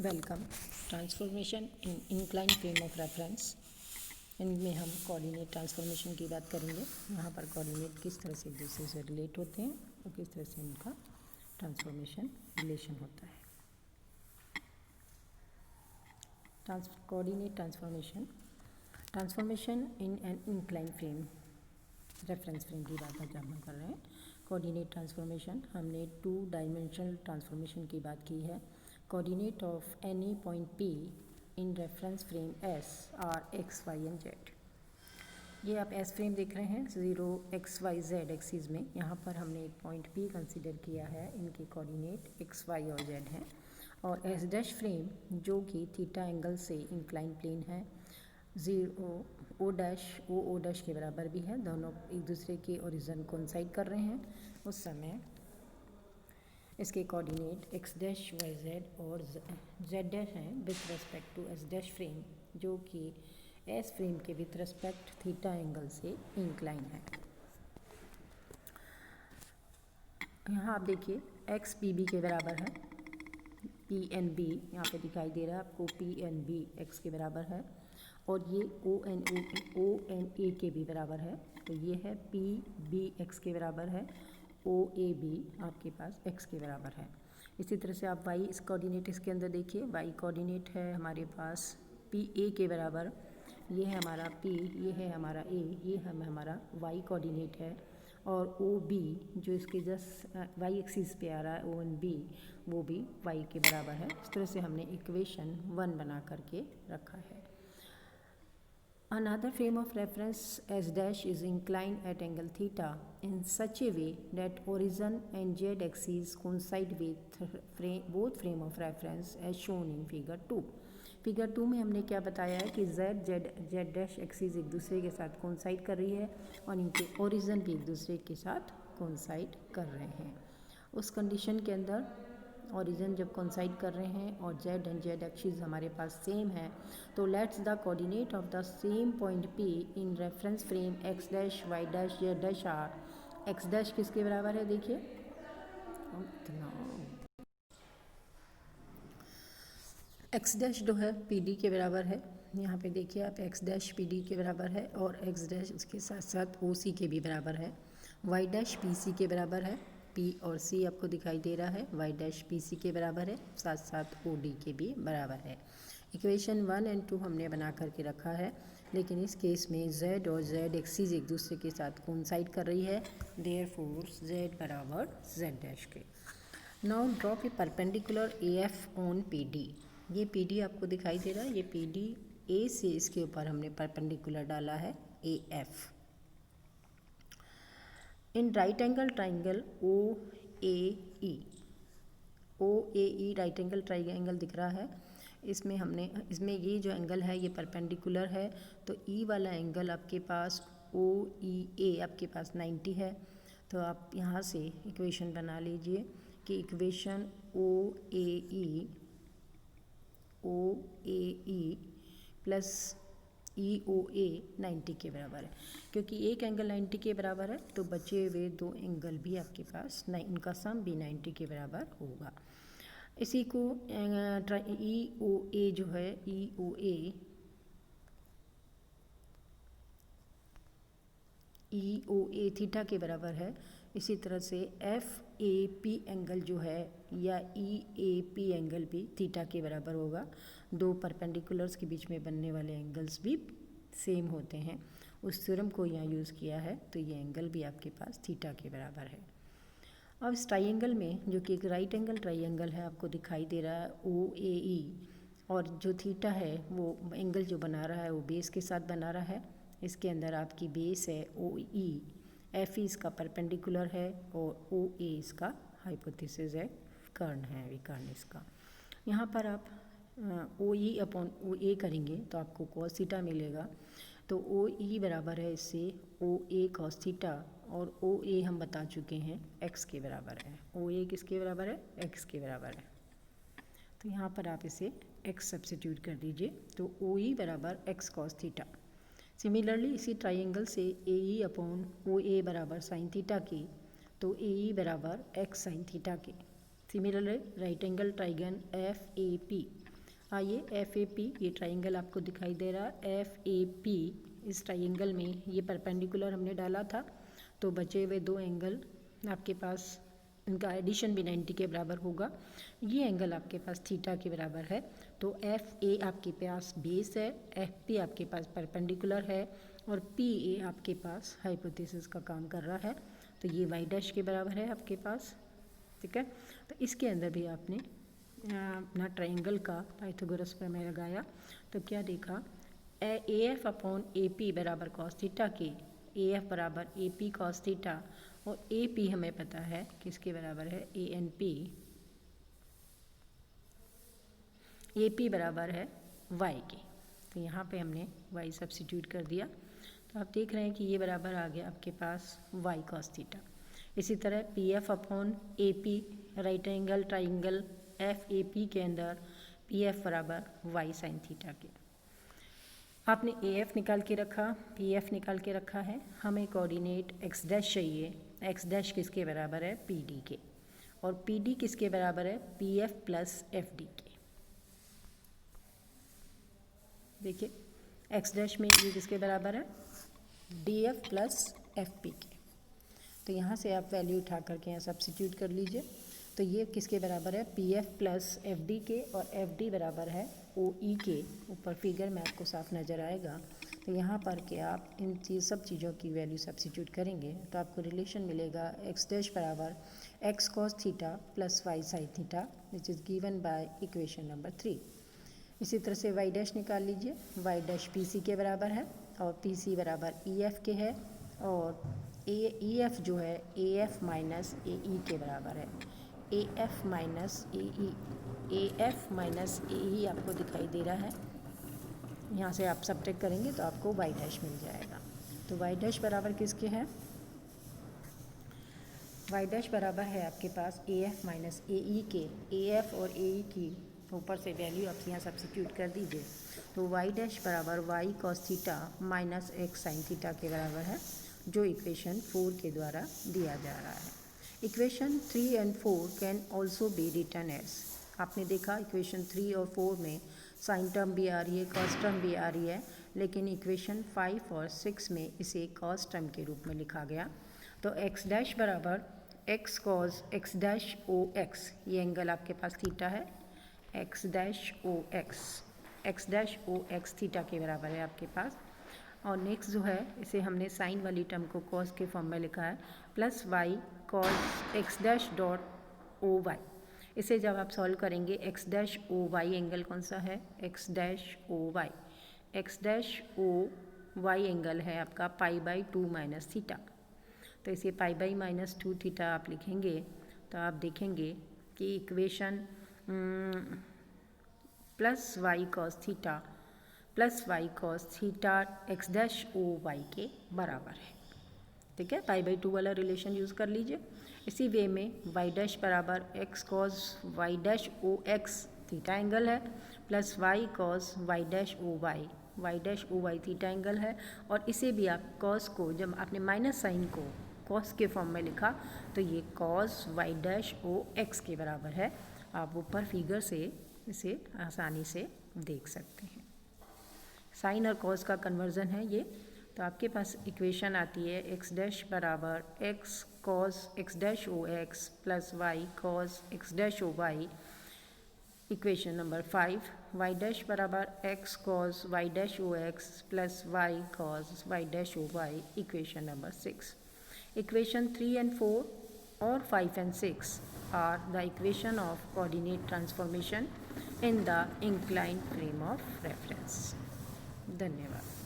Welcome. Transformation in incline frame of reference. इनमें हम coordinate transformation की बात करेंगे। यहाँ पर कोऑर्डिनेट किस तरह से एक दूसरे से रिलेट होते हैं और किस तरह से इनका ट्रांसफॉर्मेशन रिलेशन होता है। Coordinate transformation in an incline frame reference frame की बात आज हम कर रहे हैं। कोऑर्डिनेट ट्रांसफॉर्मेशन, हमने 2 डायमेंशनल ट्रांसफॉर्मेशन की बात की है। Coordinate of any point P in reference frame S are x, y and z। ये आप S फ्रेम देख रहे हैं 0 x, y, z एक्सिस में। यहाँ पर हमने एक पॉइंट P कंसीडर किया है, इनके कोऑर्डिनेट x, y और z हैं। और S डैश फ्रेम जो कि थीटा एंगल से इंक्लाइन प्लेन है, 0 O डैश के बराबर भी है, दोनों एक दूसरे के ओरिजिन कोइंसाइड कर रहे हैं। उस समय इसके coordinate x dash y z और z डैश हैं with respect to S dash frame जो कि S फ्रेम के विथ रेस्पेक्ट थीटा एंगल से इंक्लाइन है। यहाँ आप देखिए x PB के बराबर है, PNB यहाँ पे दिखाई दे रहा है आपको, PNB x के बराबर है और ये ONA के भी बराबर है। तो ये है PB x के बराबर है, OAB आपके पास x के बराबर है। इसी तरह से आप y इस कोऑर्डिनेट इसके अंदर देखिए, y कोऑर्डिनेट है हमारे पास PA के बराबर, ये है हमारा P, ये है हमारा A, ये हमारा y कोऑर्डिनेट है। और OB जो इसके जस्ट y एक्सिस पे आ रहा है, ONB वो भी y के बराबर है। इस तरह से हमने इक्वेशन 1 बना करके रखा है। Another frame of reference S dash is inclined at angle theta in such a way that origin and z axes coincide with both frame of reference as shown in figure 2. Figure 2 में हमने क्या बताया है कि z dash axis एक दूसरे के साथ कोइंसाइड कर रही है और इनके ओरिजिन भी एक दूसरे के साथ कोइंसाइड कर रहे हैं। उस कंडीशन के अंदर ओरिजिन जब कोइंसाइड कर रहे हैं और z एंड z एक्सिस हमारे पास सेम है, तो let's the coordinate of the same point P in reference frame x dash y dash z dash are. x dash किसके बराबर है देखिए, x डैश जो है PD के बराबर है। यहाँ पे देखिए आप x डैश PD के बराबर है और x डैश उसके साथ साथ OC के भी बराबर है। y डैश PC के बराबर है, P और C आपको दिखाई दे रहा है, y डैश PC के बराबर है, साथ साथ OD के भी बराबर है। इक्वेशन 1 एंड 2 हमने बना करके रखा है, लेकिन इस केस में z और z एक्सिस एक दूसरे के साथ कोइंसाइड कर रही है, देयरफॉर z बराबर z डैश के। Now drop A perpendicular AF on PD। ये PD आपको दिखाई दे रहा है, ये PD A से इसके ऊपर हमने परपेंडिकुलर डाला है AF। In right angle triangle OAE right angle triangle दिख रहा है। इसमें ये जो एंगल है ये परपेंडिकुलर है, तो E वाला एंगल आपके पास OEA आपके पास 90 है। तो आप यहाँ से इक्वेशन बना लीजिए कि इक्वेशन OAE प्लस EOA 90 के बराबर है। क्योंकि एक एंगल 90 के बराबर है तो बचे हुए 2 एंगल भी आपके पास इनका सम भी 90 के बराबर होगा। इसी को EOA जो है, EOA थीटा के बराबर है। इसी तरह से FAP एंगल जो है या EAP एंगल भी थीटा के बराबर होगा। 2 परपेंडिकुलर्स के बीच में बनने वाले एंगल्स भी सेम होते हैं, उस थ्योरम को यहाँ यूज़ किया है, तो ये एंगल भी आपके पास थीटा के बराबर है। अब इस ट्राइंगल में जो कि एक राइट एंगल ट्राइंगल है आपको दिखाई दे रहा है OAE, और जो थीटा है वो एंगल जो बना रहा है वो बेस के साथ बना रहा है। इसके अंदर आपकी बेस है OE, FE इसका परपेंडिकुलर है और OA इसका हाइपोथेसिस है, कर्ण है विकर्ण इसका। यहाँ पर आप OE अपॉन OA करेंगे तो आपको cos थीटा मिलेगा। तो OE बराबर है इससे OA cos थीटा, और OA हम बता चुके हैं x के बराबर है। OA किसके बराबर है? x के बराबर है। तो यहाँ पर आप इसे x सब्स्टिट्यूट कर दीजिए, तो OE बराबर x cos थीटा। सिमिलरली इसी ट्राइंगल से AE अपॉन OA बराबर साइन थीटा की, तो AE बराबर x साइन थीटा के। Similarly right angle triangle FAP आइए FAP, ये ट्राइंगल आपको दिखाई दे रहा है। FAP, इस ट्राइंगल में ये परपेंडिकुलर हमने डाला था, तो बचे हुए दो एंगल आपके पास, इनका एडिशन भी 90 के बराबर होगा। ये एंगल आपके पास थीटा के बराबर है। तो FA आपके पास बेस है, FP आपके पास परपेंडिकुलर है, और PA आपके पास हाइपोथेसिस का काम कर रहा है। तो ये y डैश के बराबर है आपके पास, ठीक है। तो इसके अंदर भी आपने अपना ट्राइंगल का पाइथागोरस प्रमेय लगाया, तो क्या देखा, AF अपॉन AP बराबर कॉस थीटा के, AF बराबर AP कॉस थीटा, और AP हमें पता है किसके बराबर है, ANP, AP बराबर है y के। तो यहाँ पे हमने y सब्स्टिट्यूट कर दिया, तो आप देख रहे हैं कि ये बराबर आ गया आपके पास y कॉस थीटा। इसी तरह PF upon AP, right angle triangle FAP के अंदर PF बराबर y साइन थीटा के। आपने AF निकाल के रखा, PF निकाल के रखा है, हमें कोऑर्डिनेट x डैश चाहिए। x डैश किसके बराबर है, PD के, और PD किसके बराबर है, PF प्लस FD के। देखिए x डैश में ये किसके बराबर है, DF प्लस FP के। तो यहाँ से आप वैल्यू उठा करके यहाँ सब्स्टिट्यूट कर लीजिए। तो ये किसके बराबर है, PF प्लस FD के, और FD बराबर है OE के। ऊपर फिगर में आपको साफ नज़र आएगा। तो यहाँ पर के आप इन सब चीज़ों की वैल्यू सब्स्टिट्यूट करेंगे तो आपको रिलेशन मिलेगा x डैश बराबर x cos theta plus y sine theta, which is given by equation number 3। इसी तरह से y डैश निकाल लीजिए, y डैश PC के बराबर है, और PC बराबर EF के है, और EF जो है AF माइनस AE के बराबर है। AF माइनस AE आपको दिखाई दे रहा है। यहाँ से आप सब्ट्रैक्ट करेंगे तो आपको y डैश मिल जाएगा। तो y डैश बराबर किसके है, y डैश बराबर है आपके पास AF माइनस AE के। AF और AE की ऊपर से वैल्यू आप यहाँ सब्स्टिट्यूट कर दीजिए, तो y डैश बराबर y cos theta minus x sine theta के बराबर है, जो इक्वेशन 4 के द्वारा दिया जा रहा है। Equation 3 and 4 can also be written as, आपने देखा इक्वेशन 3 और 4 में साइन टर्म भी आ रही है, कॉस टर्म भी आ रही है, लेकिन इक्वेशन 5 और 6 में इसे कॉस टर्म के रूप में लिखा गया। तो x डैश बराबर x cos x dash O X, ये एंगल आपके पास थीटा है, x dash O X theta के बराबर है आपके पास। और नेक्स्ट जो है, इसे हमने साइन वाली टर्म को कॉस के फॉर्म में लिखा है, plus y cos x dash dot O Y. इसे जब आप सॉल्व करेंगे, x dash O Y angle कौन सा है, x dash O Y, x dash O Y angle है आपका π/2 माइनस थीटा। तो इसे π/-2 थीटा आप लिखेंगे, तो आप देखेंगे कि equation plus y cos theta x dash O Y के बराबर है, ठीक है। π/2 वाला रिलेशन यूज़ कर लीजिए। इसी वे में y डैश बराबर x cos y dash O X theta angle है, plus y cos y dash O Y theta angle है। और इसे भी आप कॉस को, जब आपने माइनस साइन को कॉस के फॉर्म में लिखा, तो ये cos y dash O X के बराबर है। आप ऊपर फिगर से इसे आसानी से देख सकते हैं। साइन और कॉस का कन्वर्जन है ये। तो आपके पास इक्वेशन आती है x डैश बराबर x cos x dash O X plus y cos x dash O Y, equation number 5। y dash बराबर x cos y dash O X plus y cos y dash O Y, equation number 6। Equation 3 and 4 और 5 and 6 are the equation of coordinate transformation in the inclined frame of reference. धन्यवाद।